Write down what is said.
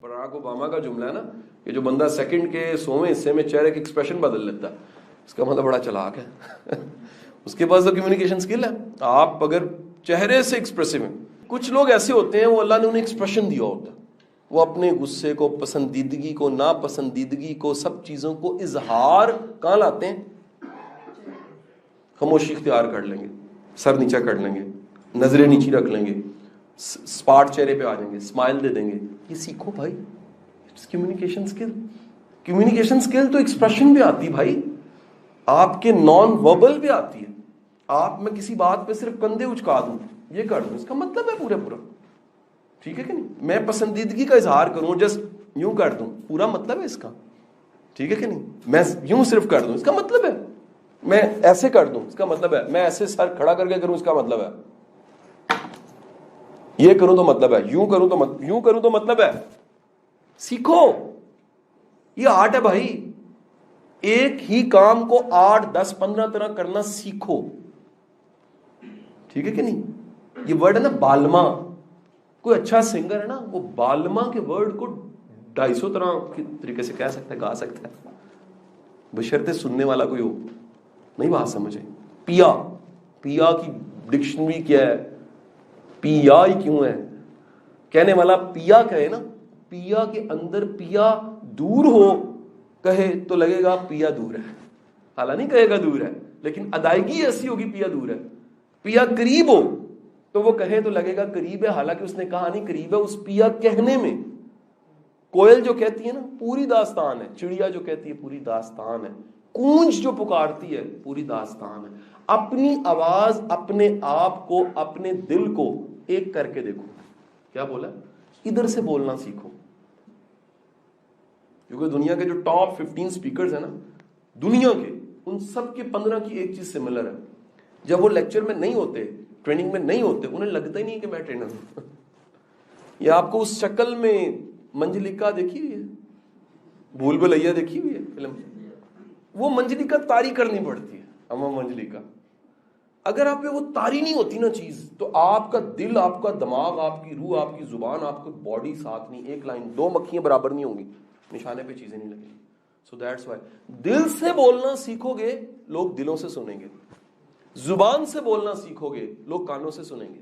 Barack Obama کا جملہ ہے نا کہ جو بندہ سیکنڈ کے 100ویں حصے میں چہرے کے ایکسپریشن بدل لیتا ہے اس کا مطلب بڑا چلاک ہے اس کے پاس تو کمیونیکیشن سکل ہے. آپ اگر چہرے سے ایکسپریسو ہیں, کچھ لوگ ایسے ہوتے ہیں وہ اللہ نے انہیں ایکسپریشن دیا ہوتا ہے, وہ اپنے غصے کو, پسندیدگی کو, ناپسندیدگی کو, سب چیزوں کو اظہار کہاں لاتے ہیں؟ خاموشی اختیار کر لیں گے, سر نیچا کر لیں گے, نظریں نیچی رکھ لیں گے, سپاٹ چہرے پہ آ جائیں گے, اسمائل دے دیں گے. یہ سیکھو بھائی, اٹس کمیونیکیشن سکل. کمیونیکیشن سکل تو ایکسپریشن بھی آتی بھائی, آپ کے نان وربل بھی آتی ہے. آپ میں کسی بات پہ صرف کندھے اچکا دوں, یہ کر دوں, اس کا مطلب ہے پورا, ٹھیک ہے کہ نہیں؟ میں پسندیدگی کا اظہار کروں, جسٹ یوں کر دوں, پورا مطلب ہے اس کا, ٹھیک ہے کہ نہیں؟ میں یوں صرف کر دوں, اس کا مطلب ہے. میں ایسے کر دوں, اس کا مطلب ہے. میں ایسے سر کھڑا کر کے کروں, اس کا مطلب ہے. یہ کروں تو مطلب ہے, یوں کروں تو یوں کروں تو مطلب ہے. سیکھو, یہ آرٹ ہے بھائی. ایک ہی کام کو 8, 10, 15 طرح کرنا سیکھو, ٹھیک ہے کہ نہیں؟ یہ ورڈ ہے نا بالما, کوئی اچھا سنگر ہے نا, وہ بالما کے ورڈ کو 250 طرح کے طریقے سے کہہ سکتا ہے, گا سکتا ہے, بشرطے سننے والا کوئی ہو. نہیں بات سمجھے؟ پیا, پیا کی ڈکشنری کیا ہے؟ پیا ہی کیوں ہے؟ کہنے والا پیا کہے نا, پیا کے اندر پیا دور ہو کہے تو لگے گا پیا دور ہے, حالانکہ نہیں کہے گا دور ہے, لیکن ادائیگی ایسی ہوگی پیا دور ہے. پیا قریب ہو تو وہ کہے تو لگے گا قریب ہے, حالانکہ اس نے کہا نہیں قریب ہے. اس پیا کہنے میں کوئل جو کہتی ہے نا پوری داستان ہے, چڑیا جو کہتی ہے پوری داستان ہے, کونج جو پکارتی ہے پوری داستان ہے. اپنی آواز, اپنے آپ کو, اپنے دل کو ایک کر کے دیکھو. کیا بولا؟ ادھر سے بولنا سیکھو. کیونکہ دنیا کے جو ٹاپ 15 سپیکرز ہیں نا دنیا کے, ان سب کے 15 کی ایک چیز سملر ہے. جب وہ لیکچر میں نہیں ہوتے, ٹریننگ میں نہیں ہوتے, انہیں لگتا ہی نہیں کہ میں ٹرینر ہوں. یہ آپ کو اس شکل میں منجلکا دیکھی ہوئی ہے, بھول بھلیا دیکھی ہوئی ہے فلم, وہ منجلکا طاری کرنی پڑتی ہے. اما منجلکا, اگر آپ پہ وہ طاری نہیں ہوتی نا چیز, تو آپ کا دل, آپ کا دماغ, آپ کی روح, آپ کی زبان, آپ کی باڈی ساتھ نہیں, ایک لائن, 2 مکھیاں برابر نہیں ہوں گی, نشانے پہ چیزیں نہیں لگیں. سو دیٹس وائی دل سے بولنا سیکھو گے, لوگ دلوں سے سنیں گے. زبان سے بولنا سیکھو گے, لوگ کانوں سے سنیں گے.